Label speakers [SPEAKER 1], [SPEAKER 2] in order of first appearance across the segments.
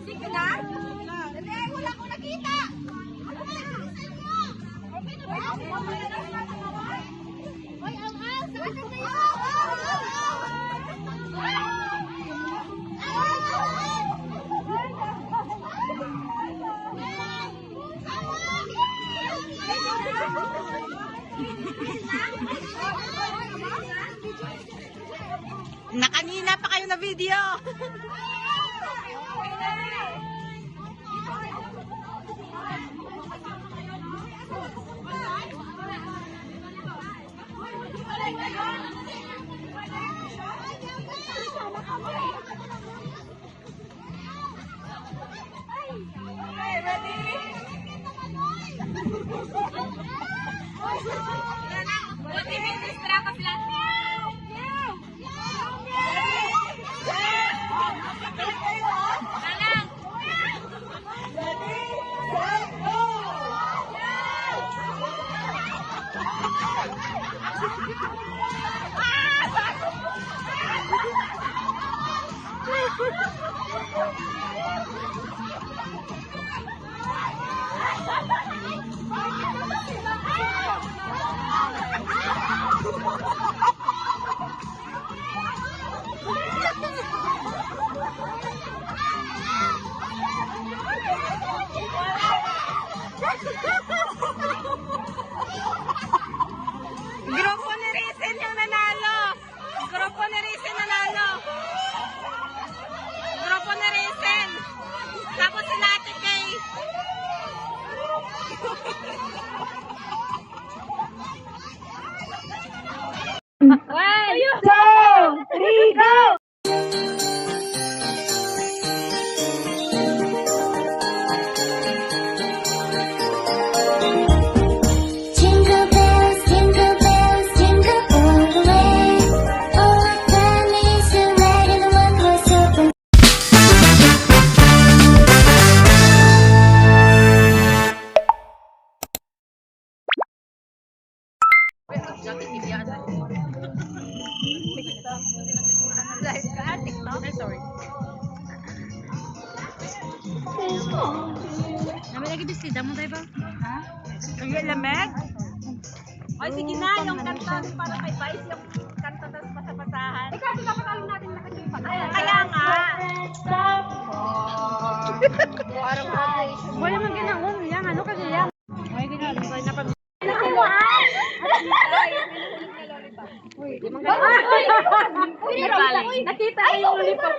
[SPEAKER 1] Sige na? Hindi, wala ko nakita. Hoy, ang saan ka kayo?
[SPEAKER 2] Nakanina pa kayo na video. Grupo ni Risen yung nanalo. Grupo ni Risen nanalo. Grupo ni Risen. Tapos si Ate Kay. One, two, three, go! Lamig lagi bisida mo tayo ba? Ha? Ang lamig? Ay, sige na, yung kanta para kay Vice, yung kanta tapos pasapasahan. Eh, kasi dapat alam natin na kasi yung pag-aya. Kaya nga. Parang graduation. Wala man ginanong yan, ano kasi yan? Ay, ginanong na pag... Nakita ay yung lollipop.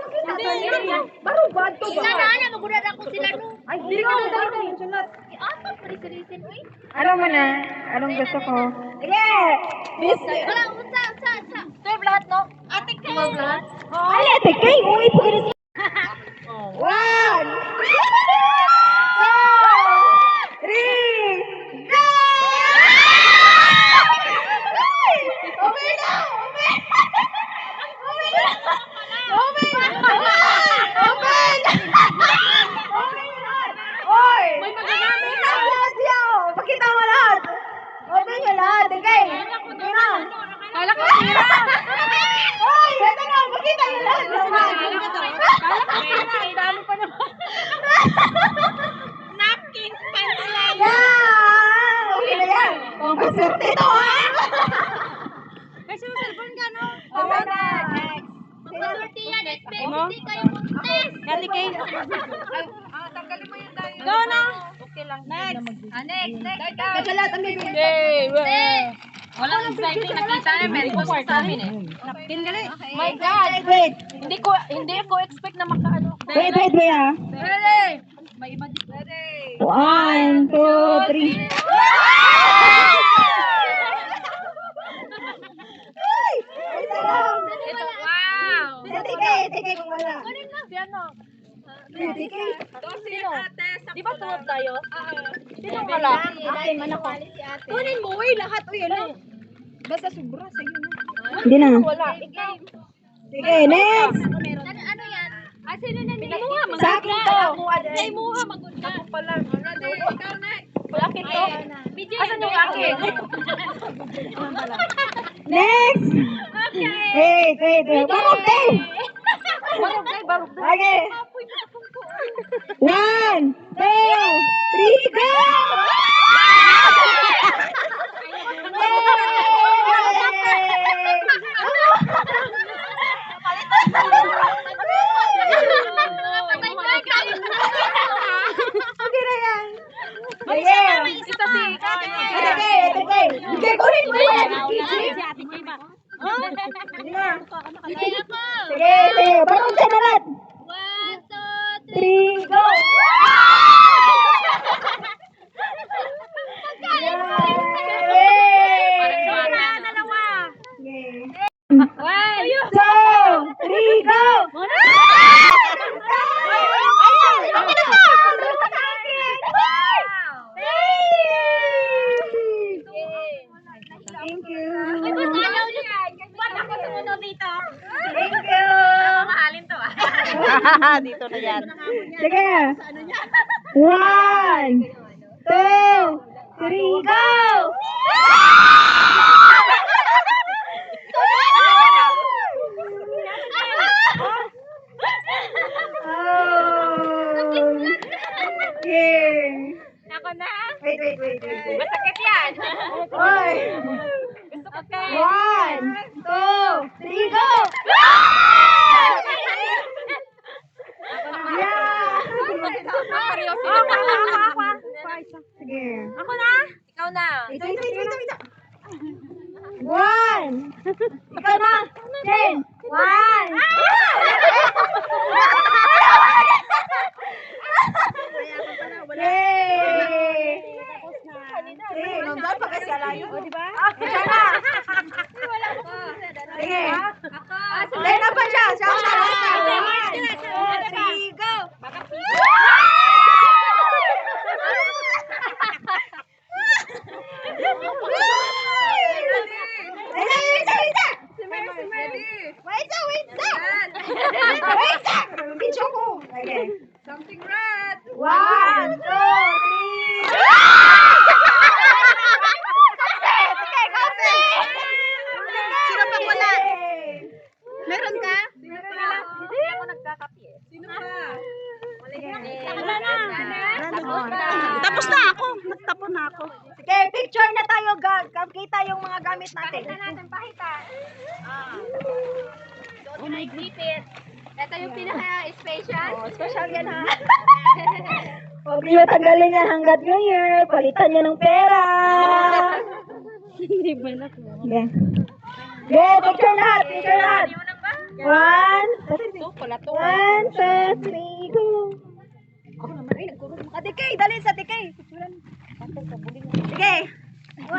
[SPEAKER 2] Barubad to ba?
[SPEAKER 1] Sana magurad ako sila no.
[SPEAKER 2] Ay, hindi ka na daw sunod.
[SPEAKER 1] Ato parisin oy.
[SPEAKER 2] Alam mo na, anong gusto ko? Sige! Bis!
[SPEAKER 1] Wala unsa. Sir lahat no. Ate Kay. Lahat.
[SPEAKER 2] Ay, Ate Kay, uy po ganun. One! Two! Three! Go! Okay na! Oy! May magagamit na! Pakita mo lahat! Open nyo lahat! Okay! Kala ko tira! Oy! Ito na! Pakita nyo lahat! Kala ko tira! Ang dami pa naman! Napkins pa nila! Yeah! Okay na yan! Oh, maswerte ito ha! Kasi mo cellphone ka no? Okay na! Next!
[SPEAKER 1] Magpasorti yan, hindi kayo mag-test.
[SPEAKER 2] Kati kay... Tanggalin mo yung tayo. Go na! Okay lang. Next! Next! Kasi lahat ang bibig. Walang exciting nakita namin. Gusto sa amin eh. Napkin gali.
[SPEAKER 1] My God!
[SPEAKER 2] Wait!
[SPEAKER 1] Hindi ko expect na makaano.
[SPEAKER 2] Wait ah.
[SPEAKER 1] Ready! May iba dito. Ready!
[SPEAKER 2] 1, 2, 3.
[SPEAKER 1] Ito, wow!
[SPEAKER 2] Tigay kung wala.
[SPEAKER 1] Piano.
[SPEAKER 2] Tigay.
[SPEAKER 1] Sino? Di ba tuwag tayo? Sino wala?
[SPEAKER 2] Ate, man ako.
[SPEAKER 1] Kunin mo, lahat. Ano?
[SPEAKER 2] Basta sobra sa'yo na. Hindi na.
[SPEAKER 1] Wala.
[SPEAKER 2] Sige, next!
[SPEAKER 1] Ano yan? Sino na nimuha?
[SPEAKER 2] Sa akin to.
[SPEAKER 1] Nimuha, magod ka. Ako pala. Ready? Ikaw next.
[SPEAKER 2] Akin to.
[SPEAKER 1] Asan yung akin?
[SPEAKER 2] Next! Wait. Barog din.
[SPEAKER 1] Barog day.
[SPEAKER 2] Okay. 1, 2, 3, go! Okay na yan. Sige.
[SPEAKER 1] Ito si
[SPEAKER 2] Sige. Sige, kunin mo yan. Sige. Barong sa lahat. 3, go! Two, three, go! Thank you. Thank you.
[SPEAKER 1] Mahalin to ah.
[SPEAKER 3] Dito na yan.
[SPEAKER 2] Sige. 1, 2, 3, go! Okay.
[SPEAKER 1] Ako na.
[SPEAKER 2] Wait.
[SPEAKER 1] Masakit yan.
[SPEAKER 2] Hoy.
[SPEAKER 1] Gusto ko kay.
[SPEAKER 2] 1, 2, 3, go! Yeah!
[SPEAKER 1] Seryoso.
[SPEAKER 2] Sige.
[SPEAKER 1] Ako na. Ikaw na.
[SPEAKER 2] Wait. 1. Ikaw na. 10. 1. Yay! Sige, nandun pa kasi alayo. O, diba? Ikaw na. Sige. Line up pa siya. Siya ang last na. 1, 2, 3, go!
[SPEAKER 1] Something red.
[SPEAKER 2] 1, 2, 3.
[SPEAKER 3] Sino pa wala? Meron ka?
[SPEAKER 1] Hindi ako nagkakapi eh. Sino pa?
[SPEAKER 3] Tapos na ako. Nagtapon na ako.
[SPEAKER 2] Okay, picture na tayo. Kita yung mga gamit natin.
[SPEAKER 1] Oh my God. Ito yung pinaka-special.
[SPEAKER 2] Special yan ha. Huwag niyo tanggalin yan hanggat New Year. Palitan niyo ng pera.
[SPEAKER 3] Hindi ba na po?
[SPEAKER 2] Okay. Okay, picture lahat. 1, 2, 3, go. Ako naman, ay, nagkurot mo ka. Tikay, dali sa tikay. Sige. 1,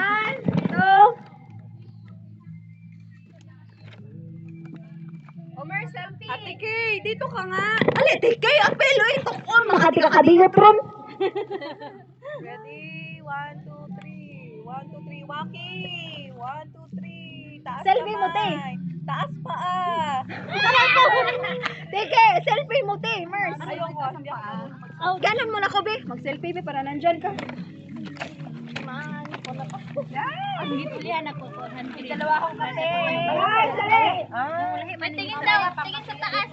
[SPEAKER 2] 2.
[SPEAKER 1] Omer, selfie.
[SPEAKER 3] Ate Kay, dito ka nga.
[SPEAKER 2] Ali, tikay, apelo, ito ko. Makati ka kadingot ron.
[SPEAKER 3] Ready? 1, 2, 3. 1, 2, 3. Waki. 1, 2, 3. Taas
[SPEAKER 2] Selfie mo, te.
[SPEAKER 3] Taas pa ah.
[SPEAKER 2] Tikay, selfie mo, te, Mers.
[SPEAKER 3] Ayoko. Hindi ako.
[SPEAKER 2] Oh, ganon mo na ko, be. Mag-selfie, be, para nandyan ka.
[SPEAKER 1] Dalawa akong kape.
[SPEAKER 2] Ay, dali.
[SPEAKER 1] Tingin daw. Tingin sa taas.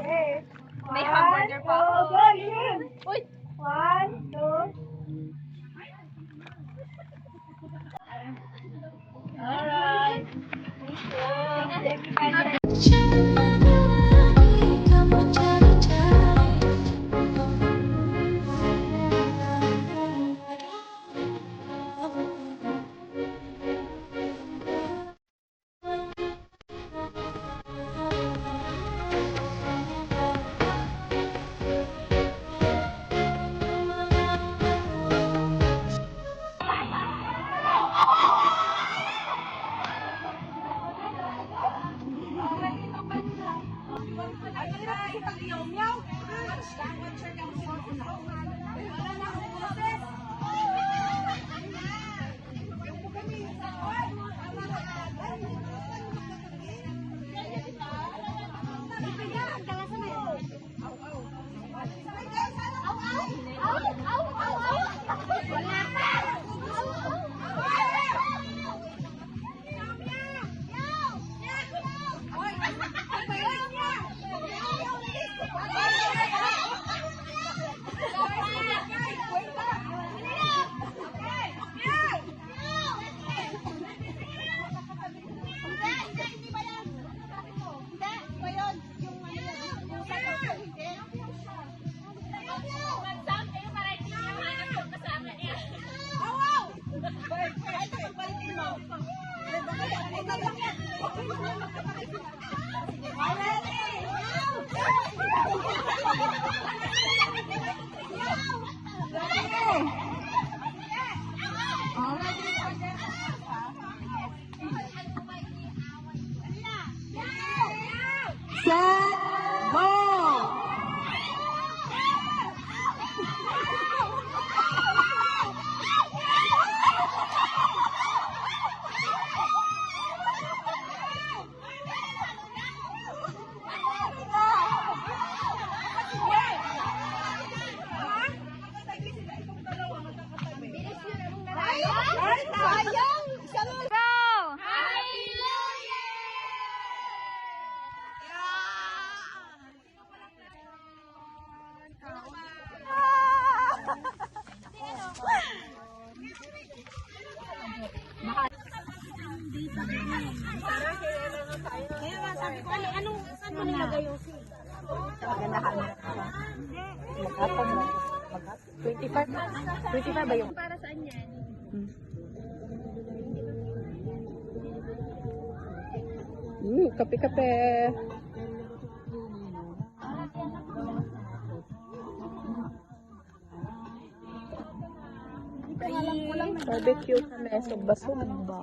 [SPEAKER 1] May hamburger pa ako.
[SPEAKER 2] Oh, go, yun.
[SPEAKER 1] Uy.
[SPEAKER 2] 1, 2.
[SPEAKER 1] Saan mo nilagay yung sim?
[SPEAKER 2] Magandahan na. Magkapag na. 25? 25 ba yung?
[SPEAKER 1] Para saan yan?
[SPEAKER 2] Kape-kape. Barbecue kami sa basura ba?